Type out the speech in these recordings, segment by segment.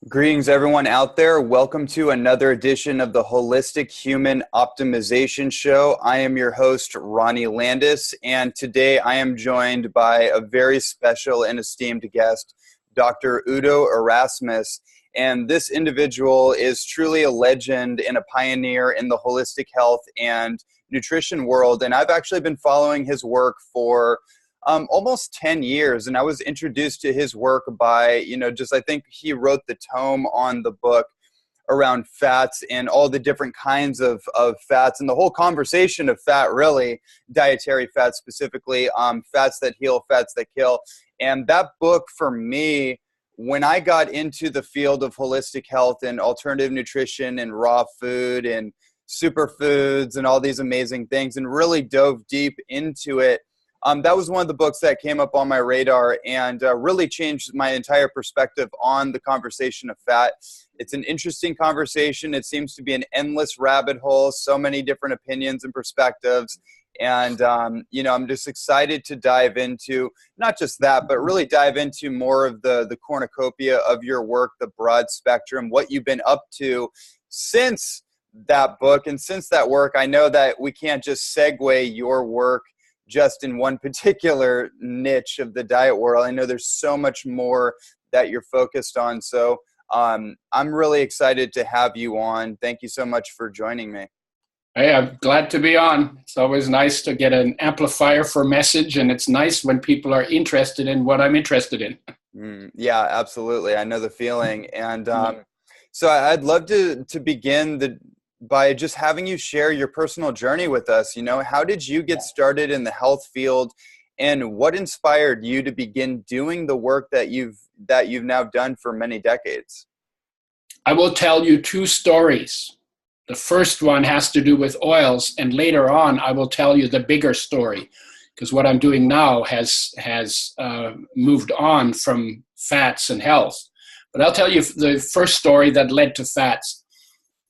Greetings, everyone out there. Welcome to another edition of the Holistic Human Optimization Show. I am your host, Ronnie Landis, and today I am joined by a very special and esteemed guest, Dr. Udo Erasmus. And this individual is truly a legend and a pioneer in the holistic health and nutrition world. And I've actually been following his work for almost 10 years. And I was introduced to his work by, I think he wrote the tome on the book around fats and all the different kinds of fats and the whole conversation of fat, really, dietary fats specifically, fats that heal, fats that kill. And that book for me, when I got into the field of holistic health and alternative nutrition and raw food and superfoods and all these amazing things and really dove deep into it, that was one of the books that came up on my radar and really changed my entire perspective on the conversation of fat. It's an interesting conversation. It seems to be an endless rabbit hole, so many different opinions and perspectives. And, I'm just excited to dive into not just that, but really dive into more of the cornucopia of your work, the broad spectrum, what you've been up to since that book. And since that work, I know that we can't just segue your work just in one particular niche of the diet world. I know there's so much more that you're focused on. So I'm really excited to have you on. Thank you so much for joining me. Hey, I'm glad to be on. It's always nice to get an amplifier for message, and it's nice when people are interested in what I'm interested in. Yeah, absolutely. I know the feeling. And so I'd love to begin by just having you share your personal journey with us. How did you get started in the health field, and what inspired you to begin doing the work that you've now done for many decades? I will tell you two stories. The first one has to do with oils, and later on I will tell you the bigger story, because what I'm doing now has moved on from fats and health. But I'll tell you the first story that led to fats.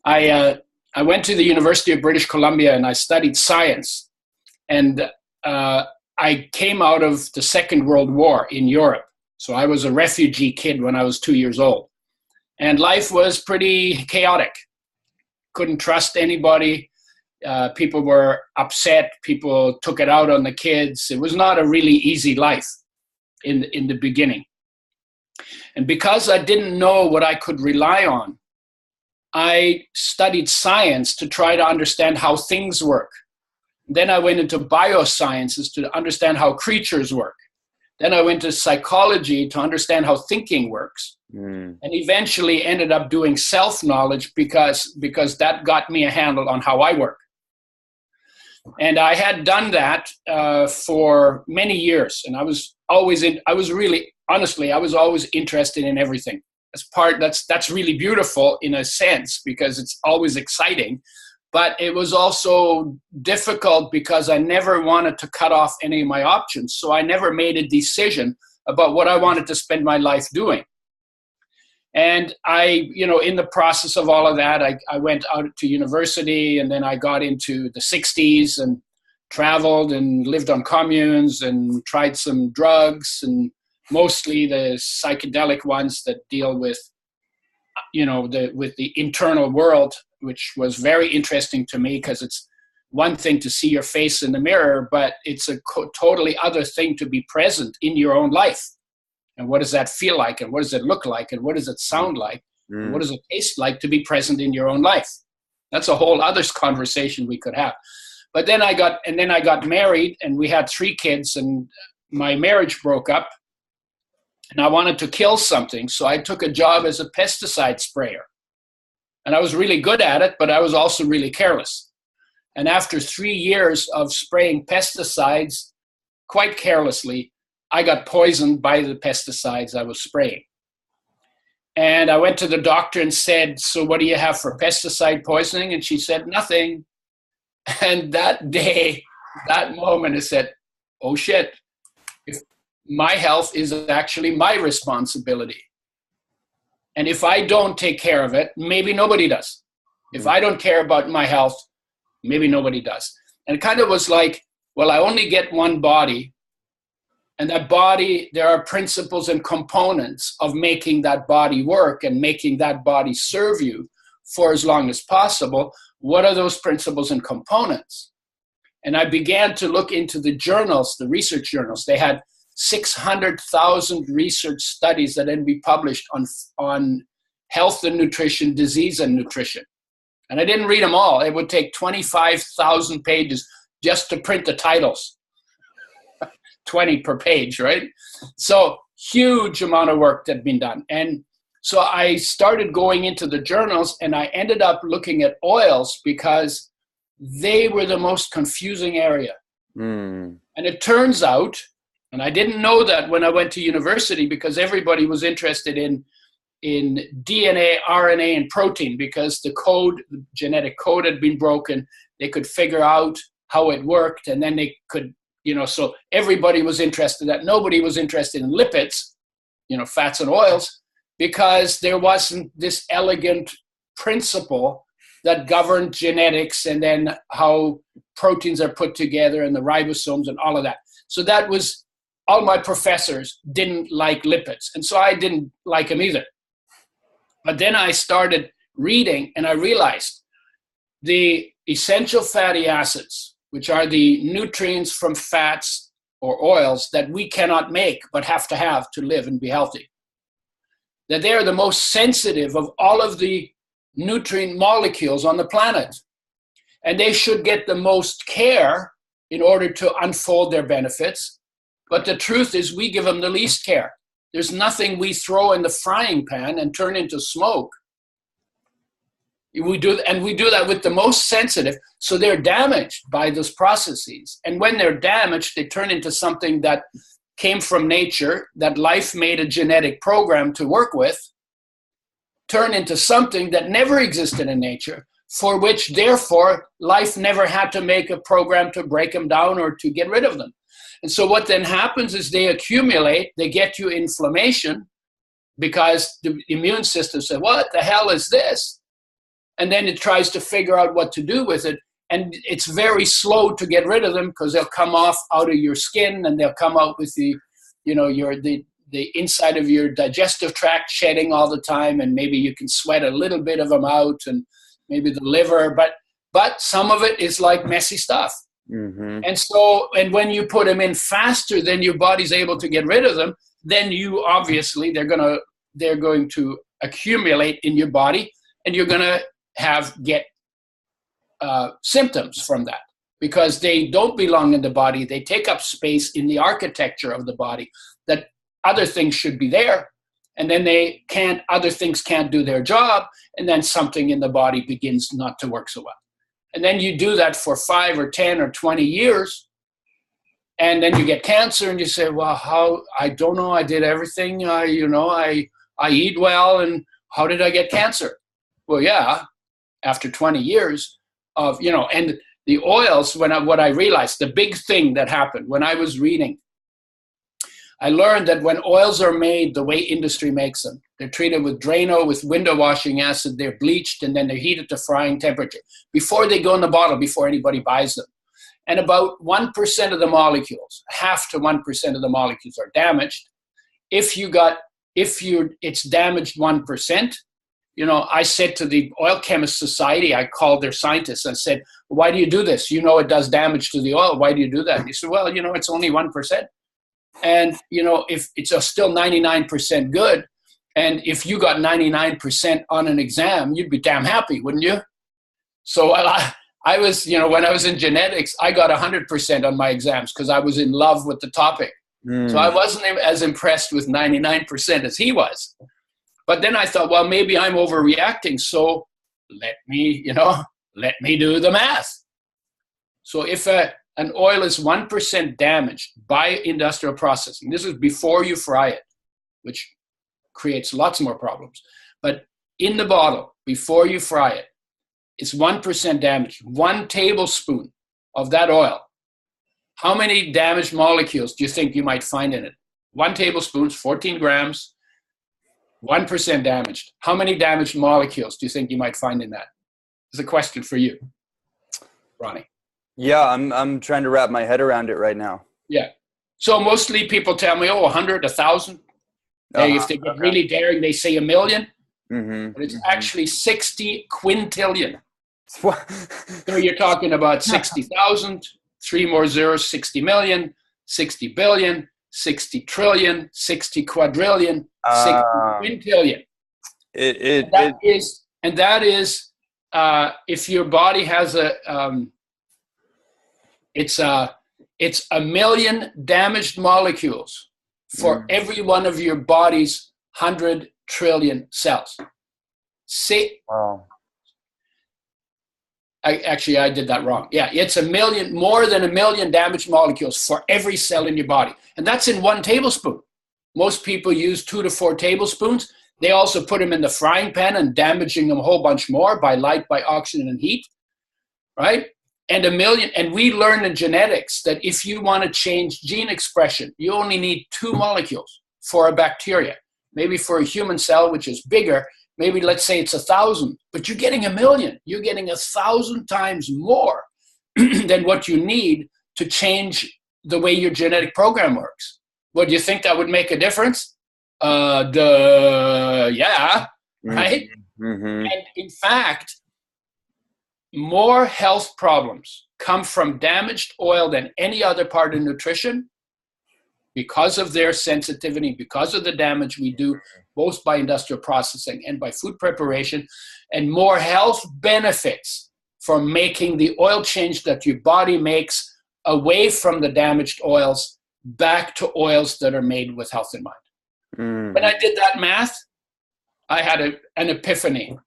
I went to the University of British Columbia and I studied science. And I came out of the Second World War in Europe. So I was a refugee kid when I was 2 years old. And life was pretty chaotic. Couldn't trust anybody. People were upset. People took it out on the kids. It was not a really easy life in the beginning. And because I didn't know what I could rely on, I studied science to try to understand how things work. Then I went into biosciences to understand how creatures work. Then I went to psychology to understand how thinking works. And eventually ended up doing self-knowledge because that got me a handle on how I work. And I had done that for many years. And I was always interested in everything. That's really beautiful in a sense, because it's always exciting, but it was also difficult because I never wanted to cut off any of my options. So I never made a decision about what I wanted to spend my life doing. And in the process of all of that, I went out to university, and then I got into the 60s and traveled and lived on communes and tried some drugs, and mostly the psychedelic ones that deal with, with the internal world, which was very interesting to me, because it's one thing to see your face in the mirror, but it's a totally other thing to be present in your own life. And what does that feel like? And what does it look like? And what does it sound like? And what does it taste like to be present in your own life? That's a whole other conversation we could have. But then I got married, and we had 3 kids, and my marriage broke up. And I wanted to kill something, so I took a job as a pesticide sprayer. And I was really good at it, but I was also really careless. And after 3 years of spraying pesticides quite carelessly, I got poisoned by the pesticides I was spraying. And I went to the doctor and said, "So what do you have for pesticide poisoning?" And she said, "Nothing." And that day, that moment, I said, "Oh shit, my health is actually my responsibility. And if I don't take care of it, maybe nobody does. If I don't care about my health, maybe nobody does." And it kind of was like, well, I only get one body. And that body, there are principles and components of making that body work and making that body serve you for as long as possible. What are those principles and components? And I began to look into the journals, the research journals. They had 600,000 research studies that then be published on health and nutrition, disease and nutrition. And I didn't read them all. It would take 25,000 pages just to print the titles. 20 per page, right? So huge amount of work that had been done. And so I started going into the journals, and I ended up looking at oils because they were the most confusing area. And it turns out, and I didn't know that when I went to university, because everybody was interested in DNA, RNA, and protein, because the genetic code had been broken. They could figure out how it worked, and then they could, so everybody was interested in that. Nobody was interested in lipids, fats and oils, because there wasn't this elegant principle that governed genetics and then how proteins are put together and the ribosomes and all of that. So that was, all my professors didn't like lipids. And so I didn't like them either. But then I started reading, and I realized the essential fatty acids, which are the nutrients from fats or oils that we cannot make but have to live and be healthy, that they are the most sensitive of all of the nutrient molecules on the planet. And they should get the most care in order to unfold their benefits. But the truth is, we give them the least care. There's nothing we throw in the frying pan and turn into smoke. We do that with the most sensitive, so they're damaged by those processes. And when they're damaged, they turn into something that came from nature, that life made a genetic program to work with, turn into something that never existed in nature, for which, therefore, life never had to make a program to break them down or to get rid of them. And so what then happens is they accumulate, they get you inflammation, because the immune system says, what the hell is this? And then it tries to figure out what to do with it. And it's very slow to get rid of them, because they'll come off out of your skin, and they'll come out with the inside of your digestive tract shedding all the time. And maybe you can sweat a little bit of them out, and maybe the liver, but some of it is like messy stuff. Mm-hmm. And when you put them in faster than your body's able to get rid of them, then you obviously, they're going to accumulate in your body, and you're going to get symptoms from that, because they don't belong in the body. They take up space in the architecture of the body that other things should be there. And then other things can't do their job. And then something in the body begins not to work so well. And then you do that for 5 or 10 or 20 years. And then you get cancer, and you say, well, I don't know. I did everything, I eat well, and how did I get cancer? Well, yeah, after 20 years of, and the oils, what I realized, the big thing that happened when I was reading, I learned that when oils are made the way industry makes them, they're treated with Drano, with window washing acid, they're bleached, and then they're heated to frying temperature before they go in the bottle, before anybody buys them. And about 1% of the molecules, 0.5 to 1% of the molecules are damaged. If it's damaged 1%, I said to the Oil Chemist Society, I called their scientists and said, why do you do this? It does damage to the oil. Why do you do that? And he said, well, it's only 1%. And, if it's still 99% good, and if you got 99% on an exam, you'd be damn happy, wouldn't you? So I was, when I was in genetics, I got 100% on my exams because I was in love with the topic. So I wasn't as impressed with 99% as he was. But then I thought, well, maybe I'm overreacting. So let me do the math. So if an oil is 1% damaged by industrial processing, this is before you fry it, which creates lots more problems. But in the bottle, before you fry it, it's 1% damaged. 1 tablespoon of that oil. How many damaged molecules do you think you might find in it? 1 tablespoon, 14 grams, 1% damaged. How many damaged molecules do you think you might find in that? It's a question for you, Ronnie. Yeah, I'm trying to wrap my head around it right now. Yeah. So mostly people tell me, 100, 1,000. If they get really daring, they say 1 million. But it's actually 60 quintillion. So you're talking about 60,000, 3 more zeros, 60 million, 60 billion, 60 trillion, 60 quadrillion, 60 quintillion. That is if your body has it's 1 million damaged molecules for every one of your body's 100 trillion cells. I did that wrong. Yeah, it's more than 1 million damaged molecules for every cell in your body. And that's in 1 tablespoon. Most people use 2 to 4 tablespoons. They also put them in the frying pan and damaging them a whole bunch more by light, by oxygen and heat, right? And 1 million, and we learn in genetics that if you want to change gene expression, you only need 2 molecules for a bacteria. Maybe for a human cell, which is bigger, maybe let's say it's 1,000, but you're getting 1 million. You're getting 1,000 times more than what you need to change the way your genetic program works. Well, do you think that would make a difference? Yeah, right? And in fact, more health problems come from damaged oil than any other part of nutrition because of their sensitivity, because of the damage we do, both by industrial processing and by food preparation, and more health benefits from making the oil change that your body makes away from the damaged oils back to oils that are made with health in mind. When I did that math, I had an epiphany.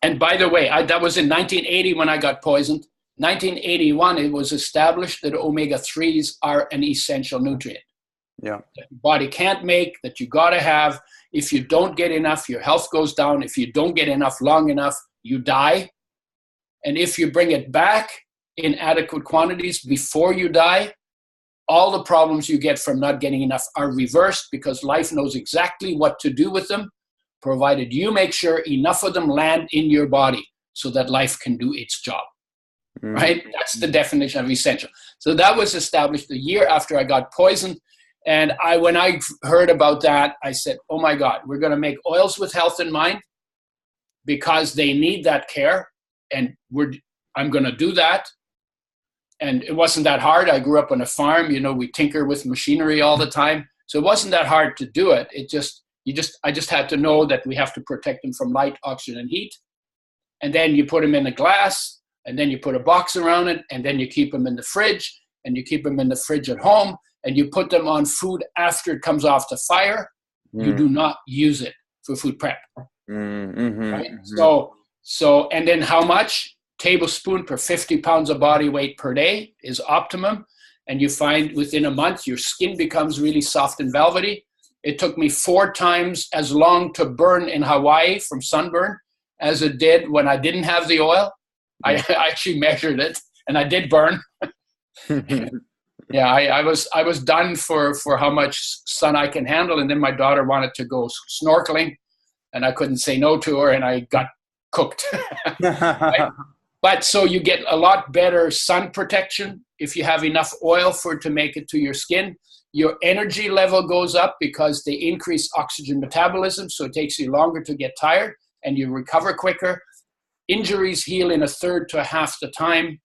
And by the way, that was in 1980 when I got poisoned. 1981, it was established that omega-3s are an essential nutrient. Yeah. That your body can't make, that you got to have. If you don't get enough, your health goes down. If you don't get enough long enough, you die. And if you bring it back in adequate quantities before you die, all the problems you get from not getting enough are reversed because life knows exactly what to do with them, provided you make sure enough of them land in your body so that life can do its job. Right? That's the definition of essential. So that was established a year after I got poisoned. And when I heard about that, I said, oh my God, we're going to make oils with health in mind because they need that care. And I'm going to do that. And it wasn't that hard. I grew up on a farm. We tinker with machinery all the time. So it wasn't that hard to do it. I just had to know that we have to protect them from light, oxygen, and heat. And then you put them in a glass. And then you put a box around it, and then you keep them in the fridge, and you keep them in the fridge at home, and you put them on food after it comes off the fire. You do not use it for food prep. Right? So, and then how much? Tablespoon per 50 pounds of body weight per day is optimum. And you find within a month, your skin becomes really soft and velvety. It took me 4 times as long to burn in Hawaii from sunburn as it did when I didn't have the oil. I actually measured it, and I did burn. Yeah, I was done for how much sun I can handle, and then my daughter wanted to go snorkeling, and I couldn't say no to her, and I got cooked. Right? But so you get a lot better sun protection if you have enough oil for it to make it to your skin. Your energy level goes up because they increase oxygen metabolism, so it takes you longer to get tired, and you recover quicker. Injuries heal in 1/3 to 1/2 the time.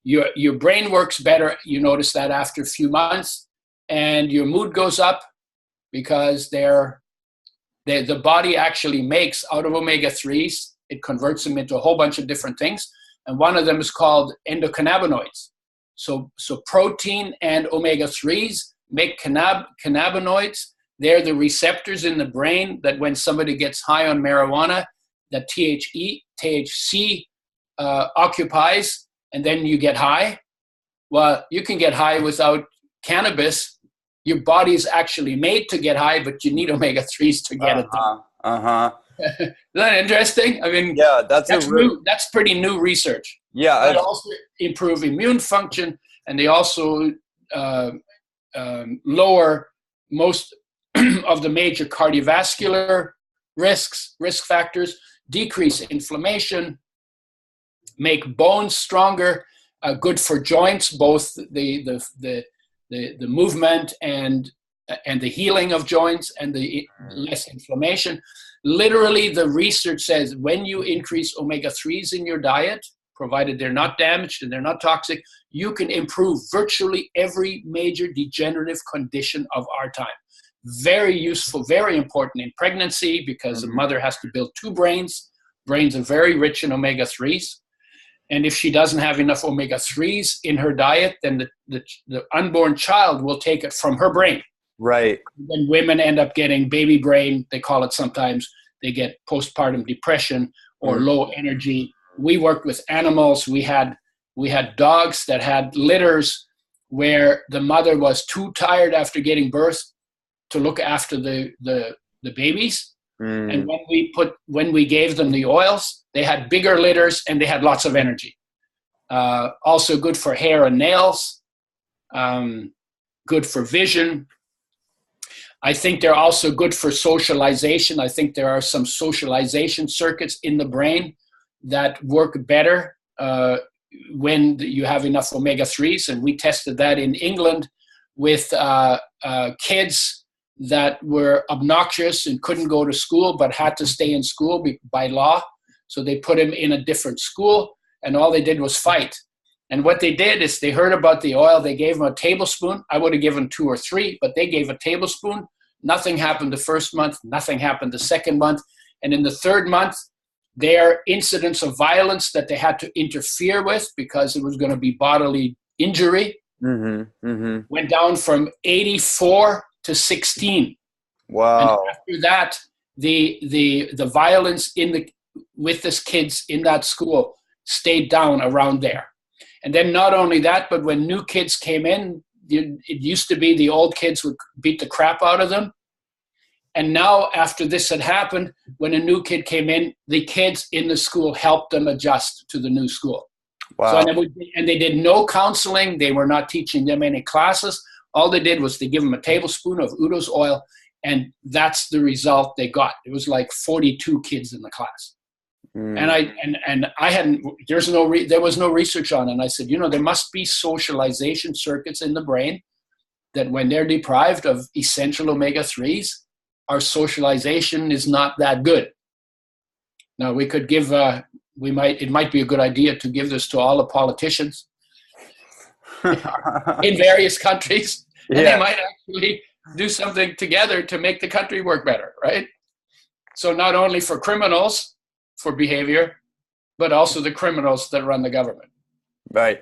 Your brain works better. You notice that after a few months, and your mood goes up because the body actually makes out of omega-3s. It converts them into a whole bunch of different things, and one of them is called endocannabinoids. So protein and omega-3s make cannabinoids. They're the receptors in the brain that when somebody gets high on marijuana, that THC occupies, and then you get high. Well, you can get high without cannabis. Your body is actually made to get high, but you need omega-3s to get it done. Isn't that interesting? I mean, yeah, that's pretty new research. Yeah, they also improve immune function, and they also lower most of the major cardiovascular risk factors, decrease inflammation, make bones stronger, good for joints, both the the movement and the healing of joints and the less inflammation. Literally, the research says when you increase omega-3s in your diet, provided they're not damaged and they're not toxic, you can improve virtually every major degenerative condition of our time. Very useful, very important in pregnancy, because the mother has to build two brains. Brains are very rich in omega-3s. And if she doesn't have enough omega-3s in her diet, then the unborn child will take it from her brain. Right. When women end up getting baby brain, they call it sometimes, they get postpartum depression or low energy. We worked with animals. We had dogs that had litters where the mother was too tired after getting birth to look after the babies. And when we gave them the oils, they had bigger litters and they had lots of energy. Also good for hair and nails, good for vision. I think they're also good for socialization. I think there are some socialization circuits in the brain that work better when you have enough omega-3s. And we tested that in England with kids that were obnoxious and couldn't go to school but had to stay in school by law. So they put him in a different school, and all they did was fight. And what they did is they heard about the oil. They gave him a tablespoon. I would have given 2 or 3, but they gave a tablespoon. Nothing happened the first month. Nothing happened the second month. And in the third month, their incidents of violence that they had to interfere with because it was going to be bodily injury went down from 84 to 16. Wow. And after that, the violence with these kids in that school stayed down around there. And then not only that, but when new kids came in, it used to be the old kids would beat the crap out of them. And now after this had happened, when a new kid came in, the kids in the school helped them adjust to the new school. Wow. So, and they did no counseling. They were not teaching them any classes. All they did was they give them a tablespoon of Udo's oil, and that's the result they got. It was like 42 kids in the class. And I hadn't, there was no research on it. And I said, there must be socialization circuits in the brain that when they're deprived of essential omega-3s, our socialization is not that good. Now we could give, it might be a good idea to give this to all the politicians in various countries, and they might actually do something together to make the country work better, right? So not only for criminals, for behavior, but also the criminals that run the government. Right.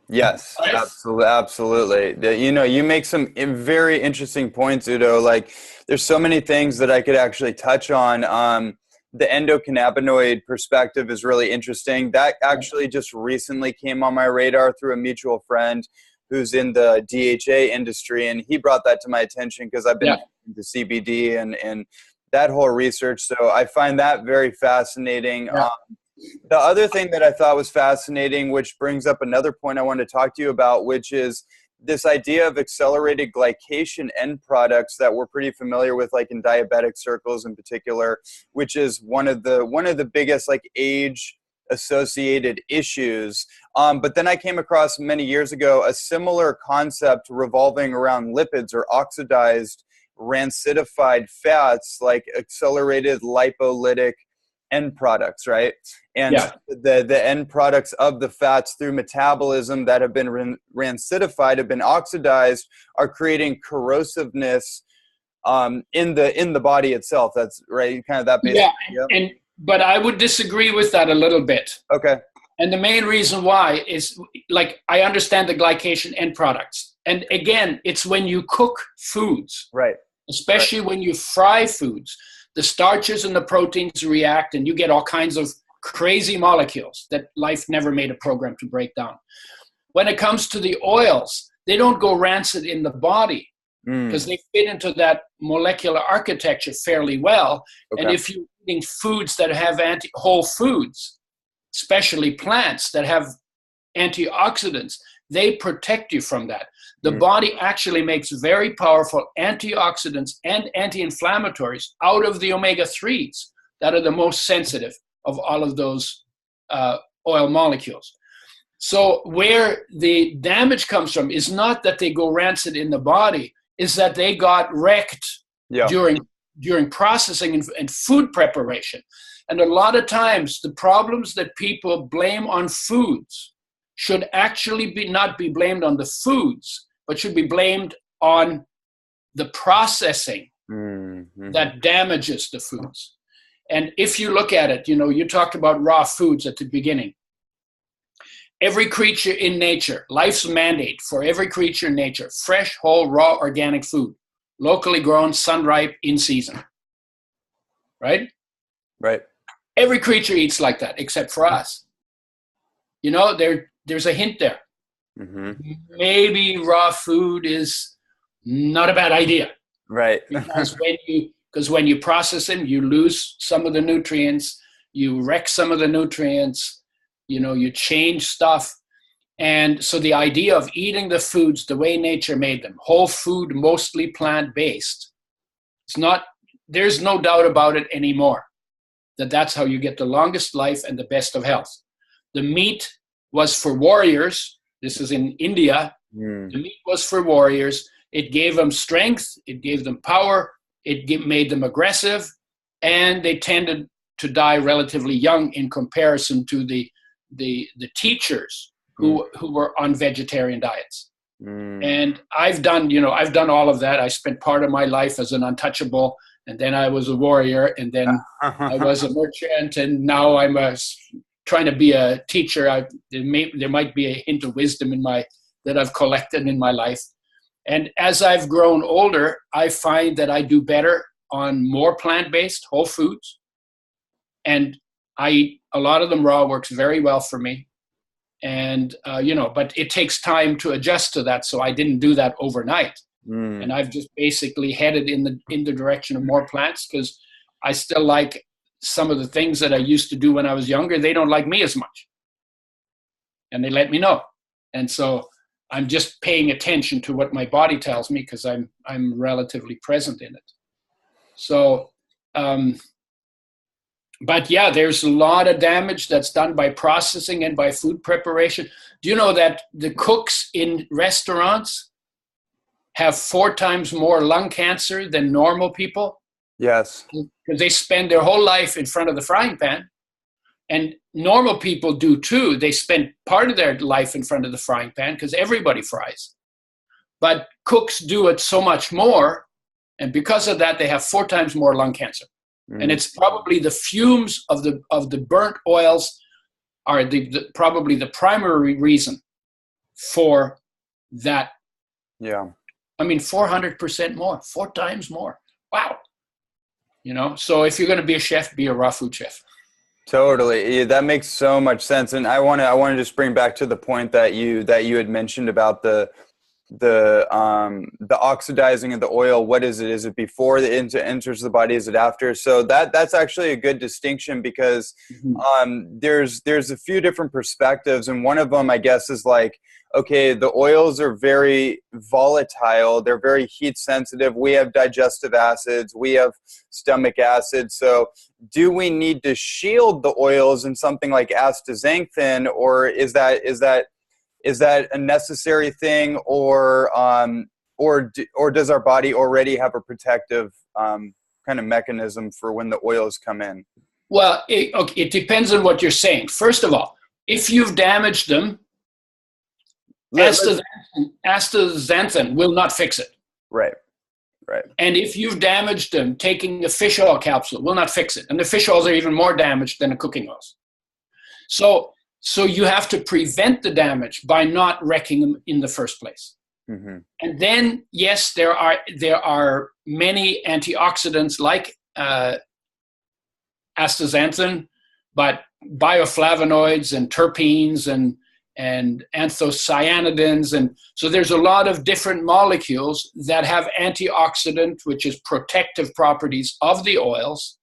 Yes, absolutely. You make some very interesting points, Udo. Like, there's so many things that I could actually touch on. The endocannabinoid perspective is really interesting. That actually just recently came on my radar through a mutual friend who's in the DHA industry, and he brought that to my attention because I've been into CBD and that whole research. So I find that very fascinating. Yeah. The other thing that I thought was fascinating, which brings up another point I wanted to talk to you about, which is this idea of accelerated glycation end products that we're pretty familiar with, like in diabetic circles in particular, which is one of the biggest like age associated issues. But then I came across many years ago a similar concept revolving around lipids or oxidized rancidified fats, like accelerated lipolytic end products, right? And the end products of the fats through metabolism that have been rancidified, have been oxidized, are creating corrosiveness in the body itself. That's right, kind of that basic idea. But I would disagree with that a little bit. Okay. And the main reason why is, like, I understand the glycation end products. And again, it's when you cook foods, right? Especially when you fry foods, the starches and the proteins react and you get all kinds of crazy molecules that life never made a program to break down. When it comes to the oils, they don't go rancid in the body because they fit into that molecular architecture fairly well. Okay. And if you're eating foods that have whole foods, especially plants that have antioxidants, they protect you from that. The body actually makes very powerful antioxidants and anti-inflammatories out of the omega-3s that are the most sensitive of all of those oil molecules. So where the damage comes from is not that they go rancid in the body, is that they got wrecked during processing and food preparation. And a lot of times the problems that people blame on foods should actually not be blamed on the foods, but should be blamed on the processing that damages the foods. And if you look at it, you talked about raw foods at the beginning. Every creature in nature, life's mandate for every creature in nature, fresh, whole, raw, organic food, locally grown, sun-ripe, in season. Right? Right. Every creature eats like that, except for us. There's a hint there. Maybe raw food is not a bad idea. Right. Because when you process them, you lose some of the nutrients, you wreck some of the nutrients, you change stuff. And so the idea of eating the foods the way nature made them, whole food, mostly plant-based, there's no doubt about it anymore, that's how you get the longest life and the best of health. The meat was for warriors. This is in India. The meat was for warriors. It gave them strength. It gave them power. It made them aggressive. And they tended to die relatively young in comparison to the teachers who were on vegetarian diets. And I've done all of that. I spent part of my life as an untouchable, and then I was a warrior, and then I was a merchant, and now I'm trying to be a teacher. There might be a hint of wisdom that I've collected in my life. And as I've grown older, I find that I do better on more plant-based, whole foods. And I eat a lot of them raw, works very well for me. And, but it takes time to adjust to that. So I didn't do that overnight. And I've just basically headed in the direction of more plants, because I still like some of the things that I used to do when I was younger. They don't like me as much. And they let me know. And so I'm just paying attention to what my body tells me, because I'm relatively present in it. So, but yeah, there's a lot of damage that's done by processing and by food preparation. Do you know that the cooks in restaurants have 4 times more lung cancer than normal people? Yes. Because they spend their whole life in front of the frying pan. And normal people do too. They spend part of their life in front of the frying pan, because everybody fries. But cooks do it so much more. And because of that, they have 4 times more lung cancer. And it's probably the fumes of the burnt oils are probably the primary reason for that. Yeah. I mean, 400% more, 4 times more. Wow. So if you're going to be a chef, be a raw food chef. Totally. Yeah, that makes so much sense. And I want to just bring back to the point that you had mentioned about the oxidizing of the oil. What is it? Is it before it enters the body? Is it after? So that's actually a good distinction, because there's a few different perspectives, and one of them, I guess, is like, okay, the oils are very volatile. They're very heat sensitive. We have digestive acids. We have stomach acids. So do we need to shield the oils in something like astaxanthin, or is that a necessary thing, or does our body already have a protective kind of mechanism for when the oils come in? Well, it depends on what you're saying. First of all, if you've damaged them, astaxanthin will not fix it. Right. And if you've damaged them, taking a fish oil capsule will not fix it. And the fish oils are even more damaged than the cooking oils. So you have to prevent the damage by not wrecking them in the first place. And then, yes, there are many antioxidants like astaxanthin, but bioflavonoids and terpenes and anthocyanidins. And so there's a lot of different molecules that have antioxidant, which is protective properties of the oils.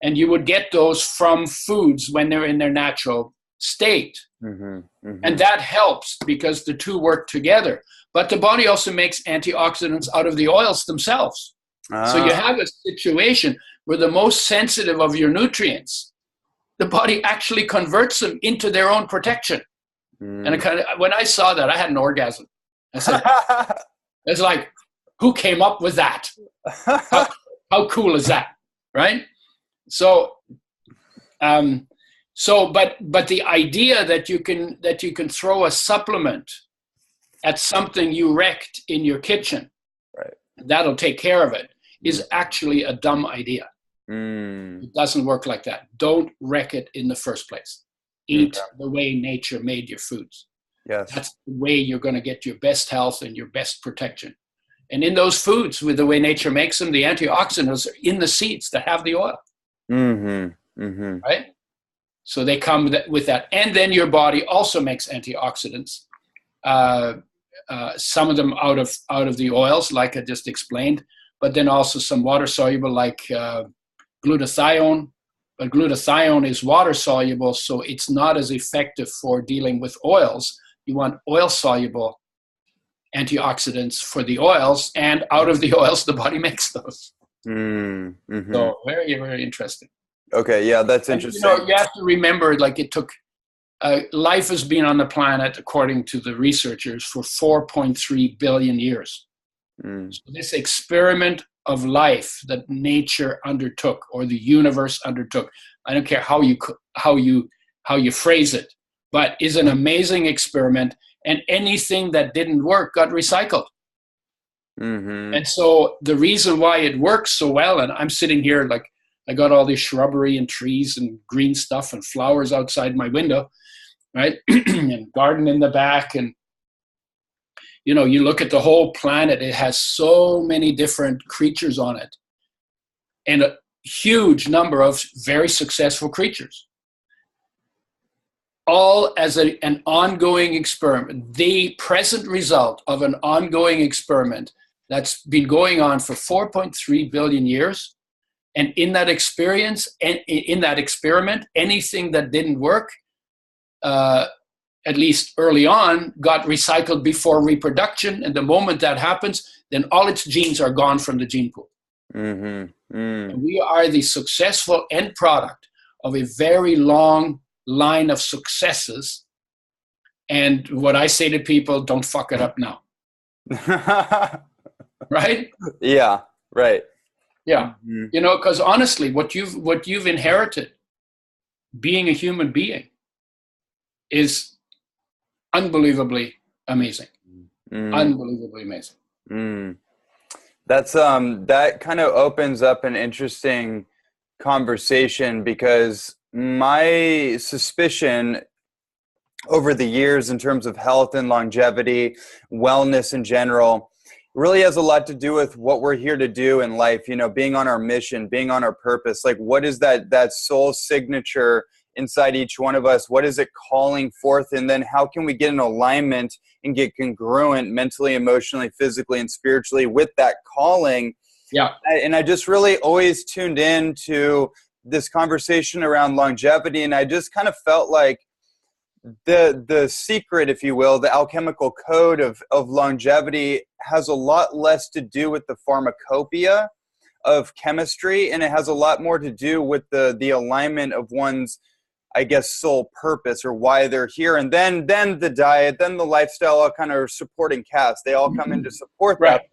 And you would get those from foods when they're in their natural state. And that helps because the two work together. But the body also makes antioxidants out of the oils themselves. So you have a situation where the most sensitive of your nutrients, the body actually converts them into their own protection. And when I saw that, I had an orgasm. I said, it's like, who came up with that? How cool is that? Right? So, but the idea that you can throw a supplement at something you wrecked in your kitchen, right, that'll take care of it, is actually a dumb idea. It doesn't work like that. Don't wreck it in the first place. Eat the way nature made your foods. Yes. That's the way you're going to get your best health and your best protection. And in those foods, with the way nature makes them, the antioxidants are in the seeds that have the oil. Right? So they come with that. And then your body also makes antioxidants. Some of them out of the oils, like I just explained, but then also some water soluble, like glutathione. But glutathione is water soluble, so it's not as effective for dealing with oils. You want oil soluble antioxidants for the oils, and out of the oils, the body makes those. So very, very interesting. Okay, yeah, that's interesting. You have to remember, like, it took life has been on the planet, according to the researchers, for 4.3 billion years. So this experiment of life that nature undertook, or the universe undertook, I don't care how you phrase it, but is an amazing experiment. And anything that didn't work got recycled. And so the reason why it works so well, and I'm sitting here like I got all this shrubbery and trees and green stuff and flowers outside my window, right? And garden in the back, and you look at the whole planet, it has so many different creatures on it, and a huge number of very successful creatures, all as an ongoing experiment, the present result of an ongoing experiment that's been going on for 4.3 billion years. And in that experience, and in that experiment, anything that didn't work, at least early on, got recycled before reproduction. And the moment that happens, then all its genes are gone from the gene pool. And we are the successful end product of a very long line of successes. And what I say to people, don't fuck it up now. Right? Yeah, right. Yeah. Because honestly, what you've inherited, being a human being, is unbelievably amazing. Unbelievably amazing. That's that kind of opens up an interesting conversation, because my suspicion over the years in terms of health and longevity, wellness in general, really has a lot to do with what we're here to do in life, being on our mission, being on our purpose. Like, what is that soul signature inside each one of us? What is it calling forth? And then how can we get in alignment and get congruent mentally, emotionally, physically, and spiritually with that calling? Yeah. And I just really always tuned in to this conversation around longevity. And I just kind of felt like the secret, if you will, the alchemical code of longevity has a lot less to do with the pharmacopoeia of chemistry, and it has a lot more to do with the alignment of one's, I guess, sole purpose, or why they're here. And then the diet, then the lifestyle, all kind of supporting cast. They all come in to support that.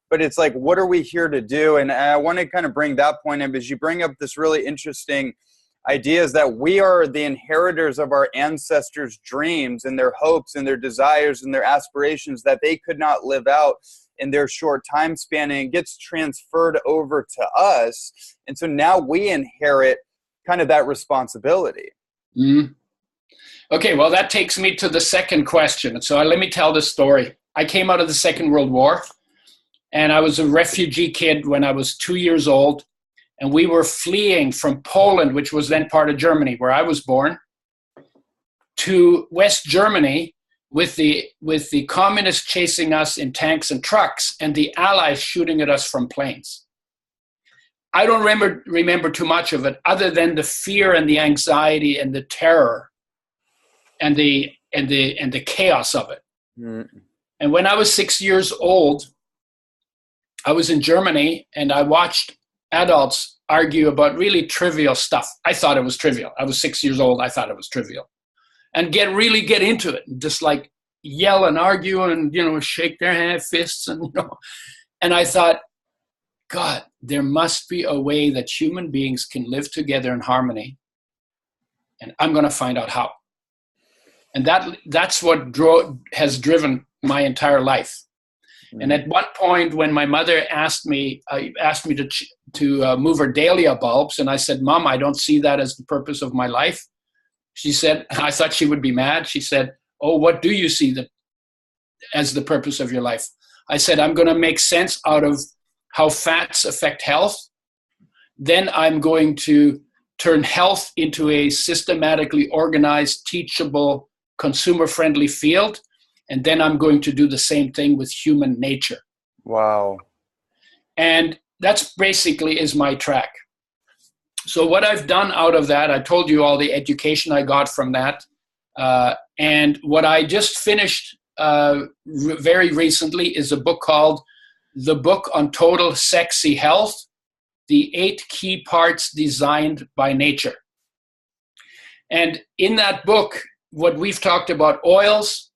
But it's like, what are we here to do? And I want to kind of bring that point in, because you bring up this really interesting idea, is that we are the inheritors of our ancestors' dreams and their hopes and their desires and their aspirations that they could not live out in their short time span, and it gets transferred over to us. And so now we inherit kind of that responsibility. Okay, well, that takes me to the second question. So let me tell the story. I came out of the Second World War, and I was a refugee kid when I was 2 years old. And we were fleeing from Poland, which was then part of Germany, where I was born, to West Germany, with the communists chasing us in tanks and trucks, and the Allies shooting at us from planes. I don't remember too much of it, other than the fear and the anxiety and the terror and the chaos of it. And when I was 6 years old, I was in Germany, and I watched adults argue about really trivial stuff. I thought it was trivial. I was 6 years old. I thought it was trivial. and really get into it, and just like yell and argue and, shake their fists and I thought, God, there must be a way that human beings can live together in harmony, and I'm going to find out how. And that's what has driven my entire life. Mm-hmm. And at one point, when my mother asked me to move her dahlia bulbs, and I said, Mom, I don't see that as the purpose of my life. She said, I thought she would be mad. She said, oh, what do you see as the purpose of your life? I said, I'm going to make sense out of how fats affect health. Then I'm going to turn health into a systematically organized, teachable, consumer-friendly field. And then I'm going to do the same thing with human nature. Wow. And that's basically is my track. So what I've done out of that, I told you all the education I got from that. And what I just finished very recently is a book called The Book on Total Sexy Health, the 8 Key Parts Designed by Nature. And in that book, what we've talked about, oils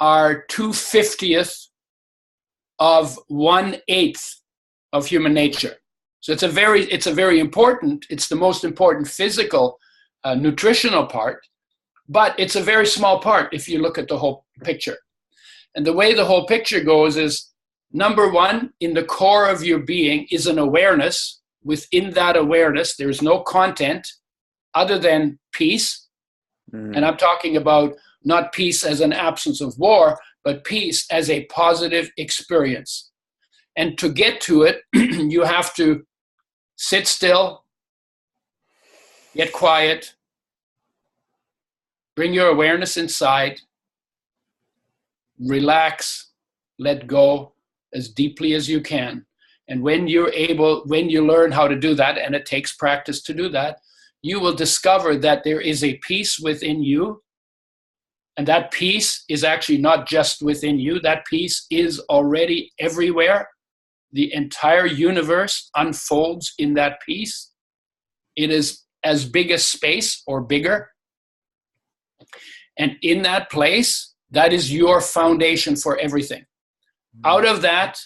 are 2/50th of 1/8 of human nature. So it's a very important, it's the most important physical, nutritional part, but it's a very small part if you look at the whole picture. And the way the whole picture goes is, number one, in the core of your being is an awareness. Within that awareness, there's no content other than peace. Mm. And I'm talking about not peace as an absence of war, but peace as a positive experience. And to get to it, you have to sit still, get quiet, bring your awareness inside, relax, let go as deeply as you can. And when you learn how to do that, and it takes practice to do that, you will discover that there is a peace within you. And that peace is actually not just within you. That peace is already everywhere. The entire universe unfolds in that peace. It is as big as space or bigger. And in that place, that is your foundation for everything. Out of that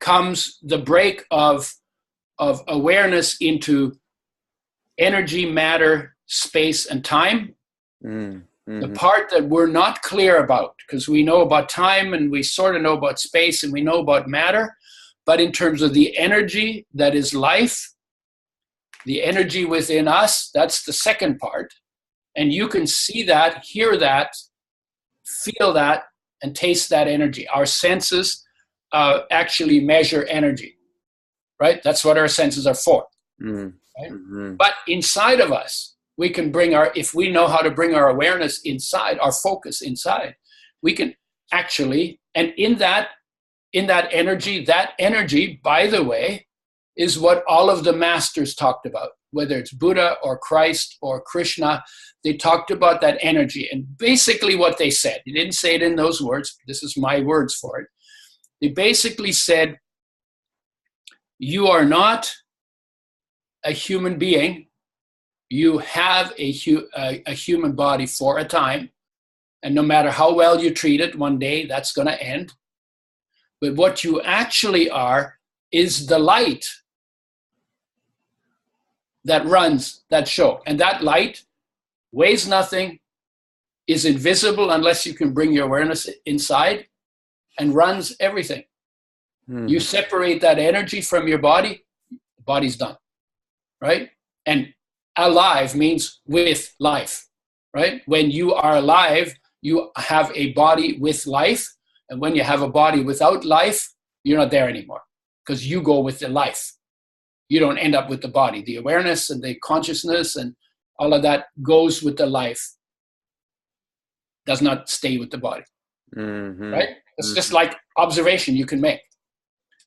comes the break of awareness into energy, matter, space, and time. Mm-hmm. The part that we're not clear about, because we know about time and we sort of know about space and we know about matter, but in terms of the energy that is life, the energy within us, that's the second part. And you can see that, hear that, feel that, and taste that energy. Our senses actually measure energy, right? That's what our senses are for. Mm-hmm. Right? Mm-hmm. But inside of us, we can if we know how to bring our awareness inside, our focus inside, we can actually, and in that energy, by the way, is what all of the masters talked about, whether it's Buddha or Christ or Krishna. They talked about that energy. And basically what they said, they didn't say it in those words, this is my words for it. They basically said, you are not a human being. You have a human body for a time. And no matter how well you treat it, one day that's going to end. But what you actually are is the light that runs that show. And that light weighs nothing, is invisible unless you can bring your awareness inside, and runs everything. Mm-hmm. You separate that energy from your body, the body's done, right? And alive means with life, right? When you are alive, you have a body with life. And when you have a body without life, you're not there anymore because you go with the life. You don't end up with the body. The awareness and the consciousness and all of that goes with the life, does not stay with the body, mm-hmm. right? It's mm-hmm. just like observation you can make.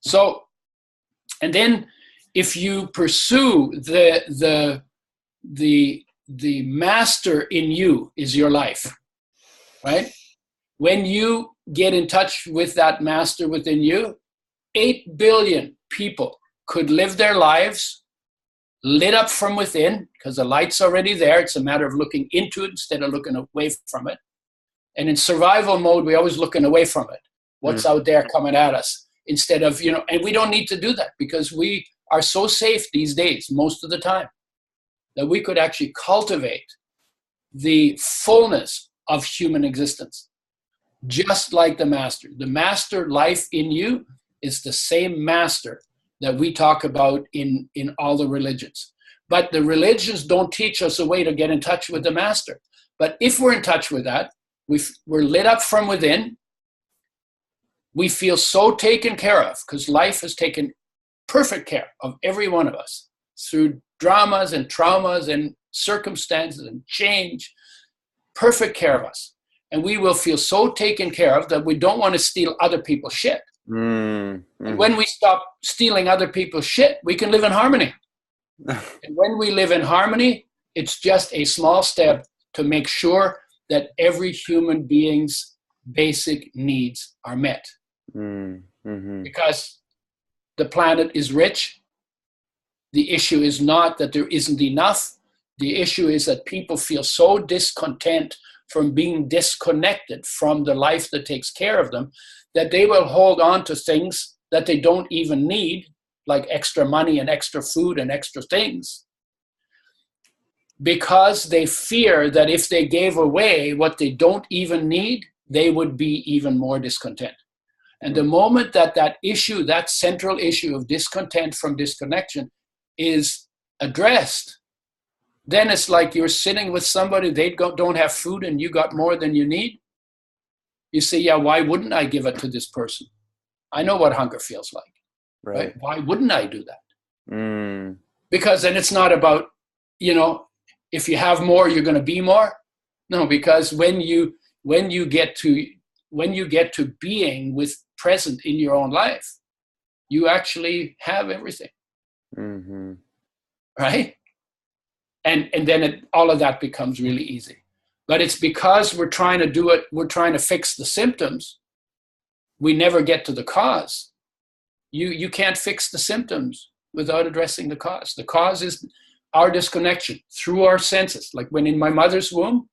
So, and then if you pursue the master in you is your life, right? When you get in touch with that master within you, 8 billion people could live their lives lit up from within, because the light's already there. It's a matter of looking into it instead of looking away from it. And in survival mode, we're always looking away from it. What's out there coming at us? Instead of, and we don't need to do that because we are so safe these days, most of the time, that we could actually cultivate the fullness of human existence, just like the master. The master life in you is the same master that we talk about in all the religions. But the religions don't teach us a way to get in touch with the master. But if we're in touch with that, we're lit up from within. We feel so taken care of because life has taken perfect care of every one of us through dramas and traumas and circumstances and change, perfect care of us. And we will feel so taken care of that we don't want to steal other people's shit. And when we stop stealing other people's shit, we can live in harmony. And when we live in harmony, it's just a small step to make sure that every human being's basic needs are met. Because the planet is rich. The issue is not that there isn't enough. The issue is that people feel so discontent from being disconnected from the life that takes care of them that they will hold on to things that they don't even need, like extra money and extra food and extra things, because they fear that if they gave away what they don't even need, they would be even more discontent. And the moment that that issue, that central issue of discontent from disconnection is addressed, then it's like you're sitting with somebody, they don't have food and you got more than you need. You say, yeah, why wouldn't I give it to this person? I know what hunger feels like. Right? Why wouldn't I do that? Because then it's not about, if you have more, you're going to be more. No, because when you get to being with present in your own life, you actually have everything. Right? And then all of that becomes really easy. But it's because we're trying to do it, we're trying to fix the symptoms, we never get to the cause. You can't fix the symptoms without addressing the cause. The cause is our disconnection through our senses. Like when in my mother's womb,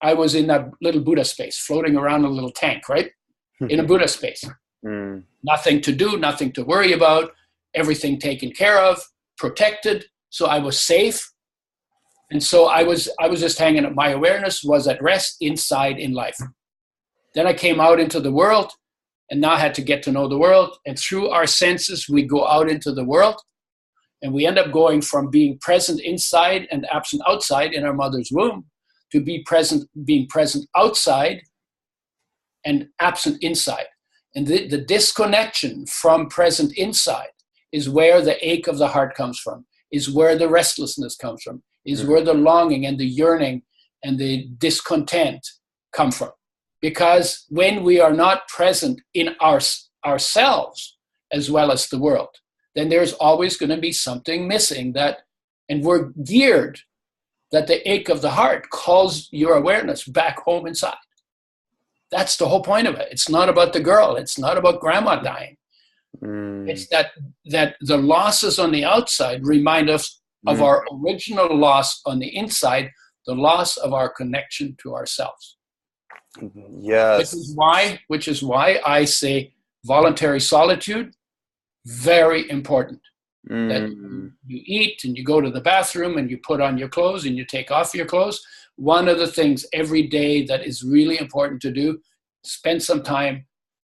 I was in that little Buddha space, floating around a little tank, right? In a Buddha space. Nothing to do, nothing to worry about, everything taken care of, protected. So I was safe. And so I was just hanging out. My awareness was at rest inside in life. Then I came out into the world and now I had to get to know the world. And through our senses, we go out into the world. And we end up going from being present inside and absent outside in our mother's womb to being present outside and absent inside. And the disconnection from present inside is where the ache of the heart comes from, is where the restlessness comes from, is where the longing and the yearning and the discontent come from. Because when we are not present in ourselves as well as the world, then there's always going to be something missing and we're geared that the ache of the heart calls your awareness back home inside. That's the whole point of it. It's not about the girl. It's not about grandma dying. It's that the losses on the outside remind us of our original loss on the inside, the loss of our connection to ourselves. Yes. Which is why I say voluntary solitude, very important. That you eat and you go to the bathroom and you put on your clothes and you take off your clothes. One of the things every day that is really important to do, spend some time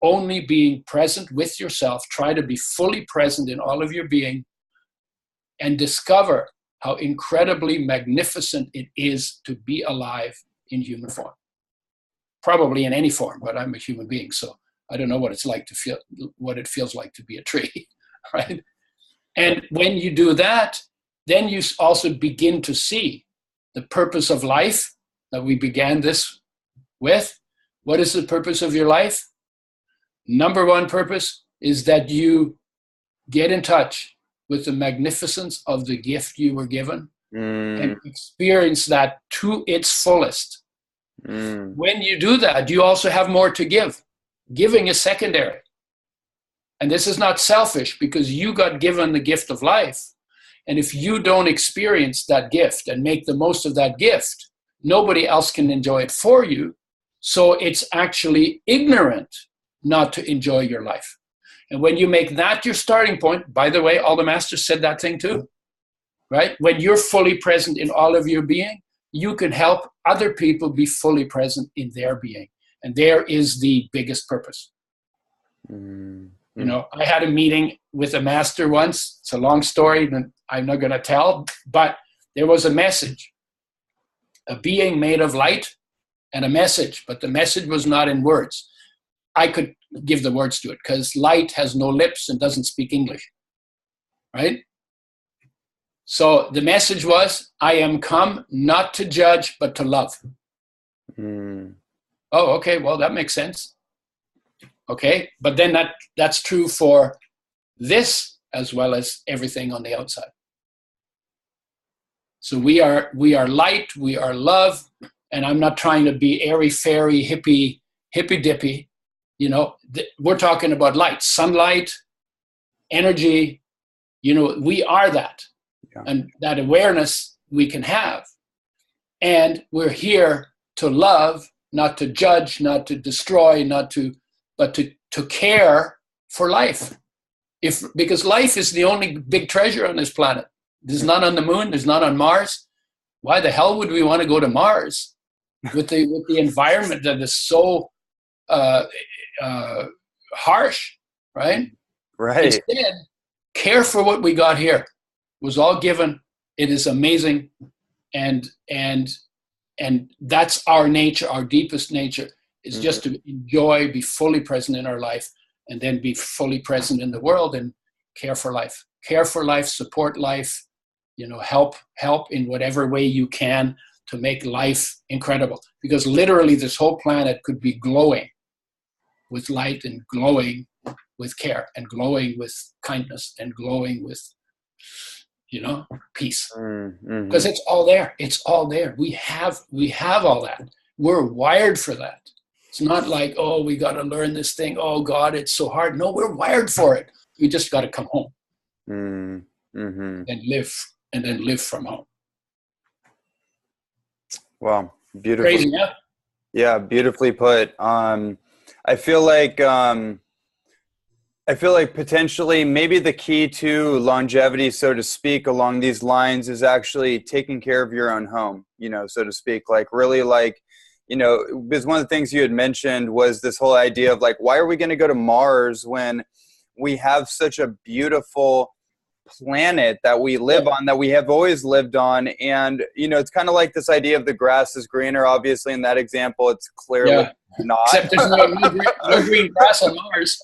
only being present with yourself. Try to be fully present in all of your being and discover how incredibly magnificent it is to be alive in human form. Probably in any form, but I'm a human being, so I don't know what it's like to feel, what it feels like to be a tree, right? And when you do that, then you also begin to see the purpose of life that we began this with. What is the purpose of your life? Number one purpose is that you get in touch with the magnificence of the gift you were given and experience that to its fullest. When you do that, you also have more to give. Giving is secondary. And this is not selfish because you got given the gift of life. And if you don't experience that gift and make the most of that gift, nobody else can enjoy it for you. So it's actually ignorant not to enjoy your life. And when you make that your starting point, by the way, all the masters said that thing too, right? When you're fully present in all of your being, you can help other people be fully present in their being. And there is the biggest purpose. Mm-hmm. You know, I had a meeting with a master once. It's a long story that I'm not going to tell, but there was a message, a being made of light and a message, but the message was not in words. I could give the words to it because light has no lips and doesn't speak English, right? So the message was, I am come not to judge, but to love. Mm. Oh, okay, well, that makes sense. Okay, but then that's true for this as well as everything on the outside. So we are light, we are love, and I'm not trying to be airy-fairy, hippy-dippy. You know, we're talking about light, sunlight, energy. You know, we are that. Yeah. And that awareness we can have. And we're here to love, not to judge, not to destroy, but to care for life. Because life is the only big treasure on this planet. There's none on the moon, there's none on Mars. Why the hell would we want to go to Mars with the environment that is so harsh, right? Right. Instead, care for what we got here. It was all given. It is amazing, and that's our nature. Our deepest nature is just to enjoy, be fully present in our life, and then be fully present in the world and care for life. Care for life, support life. You know, help in whatever way you can to make life incredible. Because literally, this whole planet could be glowing with light and glowing with care and glowing with kindness and glowing with, you know, peace. Because it's all there. It's all there. We have all that. We're wired for that. It's not like, oh, we got to learn this thing. Oh God, it's so hard. No, we're wired for it. We just got to come home and then live from home. Wow, beautiful. Crazy, yeah? Yeah, beautifully put. I feel like potentially maybe the key to longevity, so to speak, along these lines is actually taking care of your own home, you know, so to speak, like really like, you know, because one of the things you had mentioned was this whole idea of like, why are we going to go to Mars when we have such a beautiful planet that we live on, that we have always lived on? And, you know, it's kind of like this idea of the grass is greener. Obviously, in that example, it's clearly not. Except there's no green grass on Mars.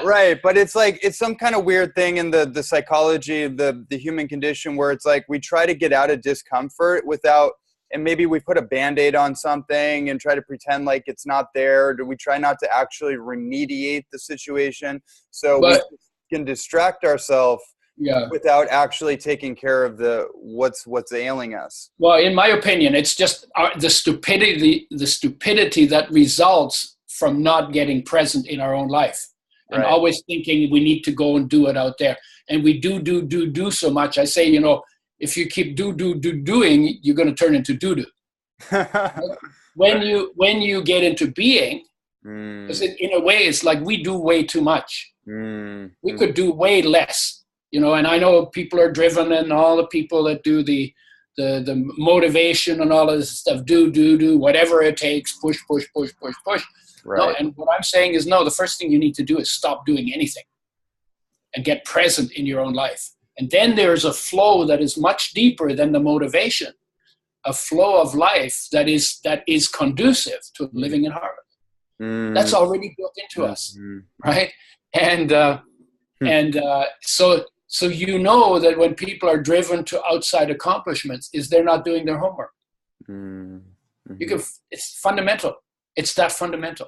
Right. But it's like, it's some kind of weird thing in the psychology of the human condition where it's like we try to get out of discomfort without, and maybe we put a Band-Aid on something and try to pretend like it's not there. Do we try not to actually remediate the situation? So we can distract ourselves without actually taking care of what's ailing us. Well, in my opinion, it's just the stupidity that results from not getting present in our own life and always thinking we need to go and do it out there. And we do so much. I say, you know, if you keep doing, you're going to turn into doo-doo. When you get into being, because in a way, it's like we do way too much. We could do way less, you know. And I know people are driven, and all the people that do the motivation and all of this stuff, do whatever it takes, push. Right. No, and what I'm saying is, no, the first thing you need to do is stop doing anything and get present in your own life. And then there's a flow that is much deeper than the motivation, a flow of life that is conducive to living in harmony. That's already built into us, right? And so you know that when people are driven to outside accomplishments, is they're not doing their homework. It's fundamental. It's that fundamental.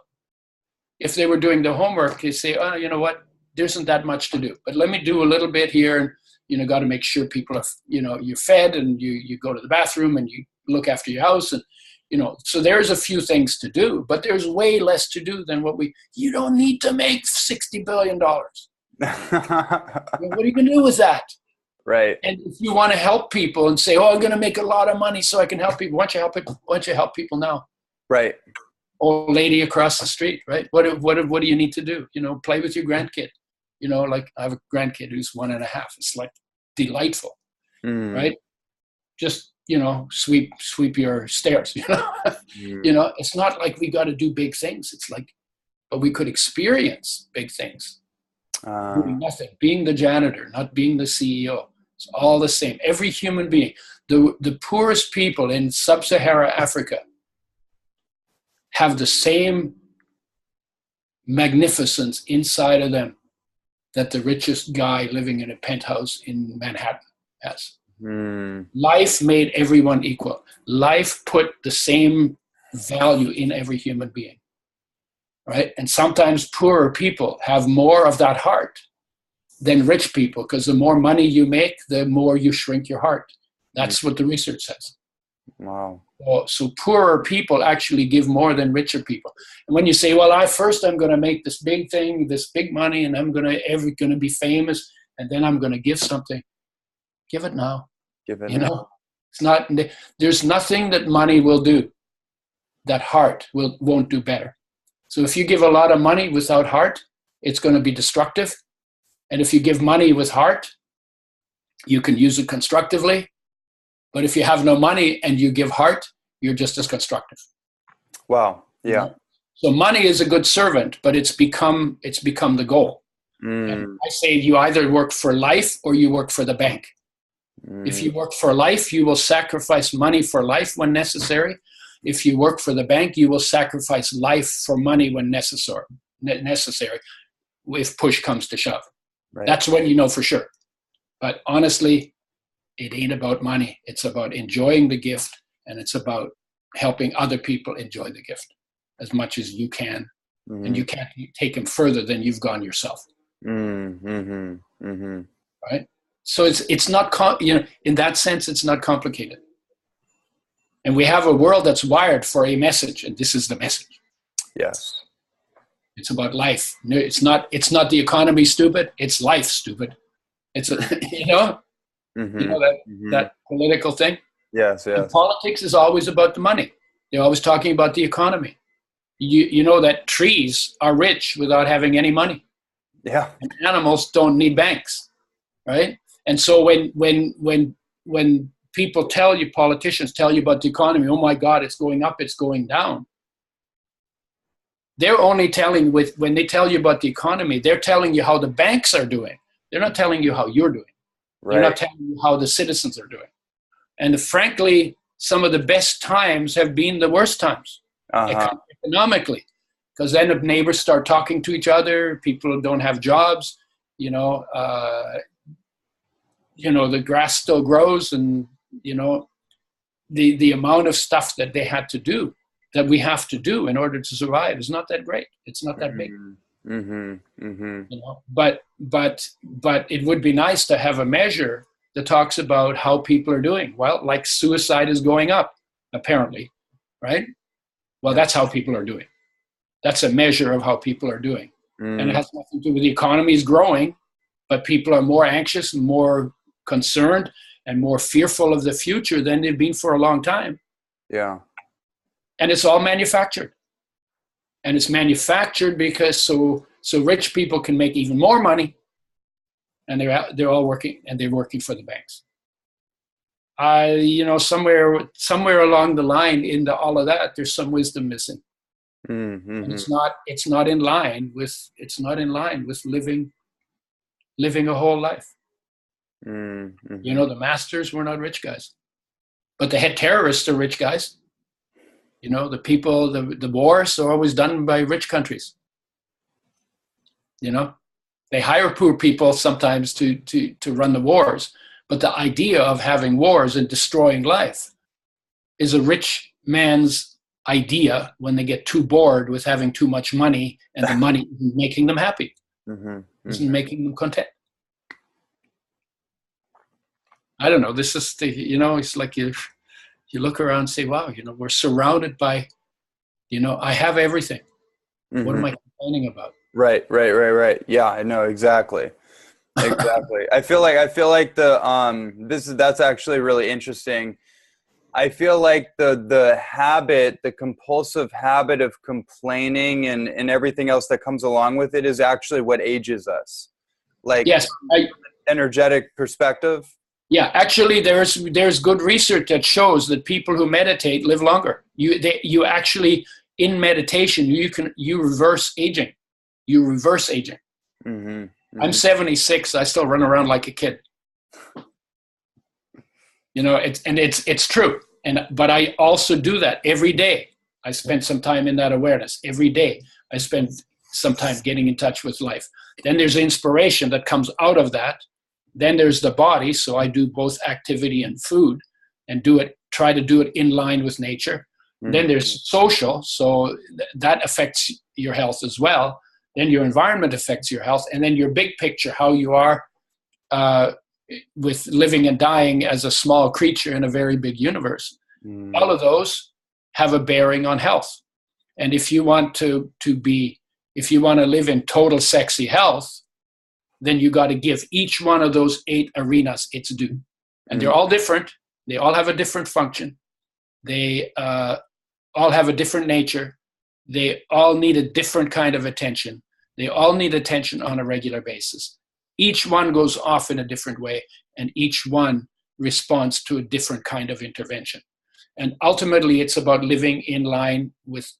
If they were doing the homework, they say, oh, you know what? There isn't that much to do, but let me do a little bit here. And, you know, got to make sure people are, you know, you're fed and you go to the bathroom and you look after your house. And, you know, so there's a few things to do, but there's way less to do than you don't need to make $60 billion. What are you going to do with that? Right. And if you want to help people and say, "Oh, I'm going to make a lot of money so I can help people," why don't you help people? Why don't you help people now? Right. Old lady across the street, right? What do you need to do? Play with your grandkid. Like I have a grandkid who's 1.5. It's like delightful, right? Just sweep your stairs. It's not like we got to do big things. It's like, but we could experience big things. Doing nothing, being the janitor, not being the CEO. It's all the same. Every human being, the poorest people in sub-Saharan Africa have the same magnificence inside of them that the richest guy living in a penthouse in Manhattan has. Life made everyone equal. Life put the same value in every human being, right? And sometimes poorer people have more of that heart than rich people, because the more money you make, the more you shrink your heart. That's what the research says. Wow. So poorer people actually give more than richer people. And when you say, "Well, I'm going to make this big thing, this big money, and I'm going to be famous, and then I'm going to give something," give it now. Give it now. It's not. There's nothing that money will do that heart won't do better. So if you give a lot of money without heart, it's going to be destructive. And if you give money with heart, you can use it constructively. But if you have no money and you give heart, you're just as constructive. Wow. Yeah. So money is a good servant, but it's become the goal. And I say you either work for life or you work for the bank. If you work for life, you will sacrifice money for life when necessary. If you work for the bank, you will sacrifice life for money when necessary. If push comes to shove. Right. That's when you know for sure. But honestly, it ain't about money. It's about enjoying the gift, and it's about helping other people enjoy the gift as much as you can. And you can't take them further than you've gone yourself. Right? So it's not, in that sense, it's not complicated. And we have a world that's wired for a message, and this is the message. Yes. It's about life. It's not the economy, stupid. It's life, stupid. It's that political thing. Yes. And politics is always about the money. They're always talking about the economy. You know that trees are rich without having any money. Yeah. And animals don't need banks, right? And so when people politicians tell you about the economy, "Oh my God, it's going up, it's going down." They're only when they tell you about the economy, they're telling you how the banks are doing. They're not telling you how you're doing. Right. They're not telling you how the citizens are doing. And frankly, some of the best times have been the worst times economically, because then if neighbors start talking to each other, people don't have jobs, the grass still grows, and, the amount of stuff that they had to do, that we have to do in order to survive is not that great. It's not that big. But it would be nice to have a measure that talks about how people are doing. Well, like suicide is going up, apparently, right? Well, that's how people are doing. That's a measure of how people are doing. And it has nothing to do with the economy is growing, but people are more anxious and more concerned and more fearful of the future than they've been for a long time. Yeah. And it's all manufactured. And it's manufactured because so rich people can make even more money, and they're all working, and they're working for the banks. Somewhere along the line into all of that, there's some wisdom missing. And it's not in line with living a whole life. The masters were not rich guys, but the head terrorists are rich guys. The people, the wars are always done by rich countries. They hire poor people sometimes to run the wars, but the idea of having wars and destroying life is a rich man's idea when they get too bored with having too much money, and the money isn't making them happy, isn't making them content. I don't know. This is it's like you look around and say, wow, we're surrounded by, I have everything. What am I complaining about? Right. Yeah, I know, exactly. Exactly. I feel like that's actually really interesting. I feel like the compulsive habit of complaining and everything else that comes along with it is actually what ages us. Like Yes, energetic perspective. yeah. Actually, there's good research that shows that people who meditate live longer. You actually, in meditation, you reverse aging. You reverse aging. Hmm. I'm Hmm. 76. I still run around like a kid. It's true. But I also do that every day. I spend some time in that awareness every day. I spend some time getting in touch with life. Then there's inspiration that comes out of that. Then there's the body. So I do both activity and food, and try to do it in line with nature. Then Hmm. there's social. So that affects your health as well. Then your environment affects your health. And then your big picture, how you are, uh, with living and dying as a small creature in a very big universe. Hmm. All of those have a bearing on health. And if you want if you want to live in total sexy health, then you got to give each one of those 8 arenas its due. And they're all different. They all have a different function. They all have a different nature. They all need a different kind of attention. They all need attention on a regular basis. Each one goes off in a different way, and each one responds to a different kind of intervention. And ultimately, it's about living in line with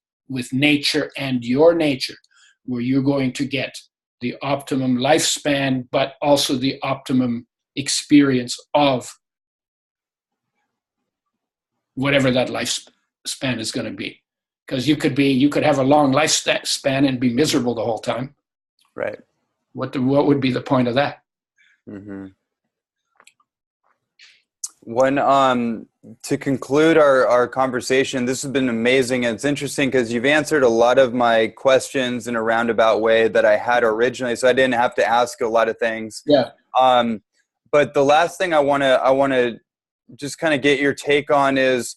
nature and your nature, where you're going to get the optimum lifespan, but also the optimum experience of whatever that lifespan is going to be. Because you could have a long lifespan and be miserable the whole time. Right. What would be the point of that? Hmm. When To conclude our conversation, this has been amazing, and it's interesting because you've answered a lot of my questions in a roundabout way that I had originally, so I didn't have to ask a lot of things. Yeah. Um, but the last thing I want to just kind of get your take on is,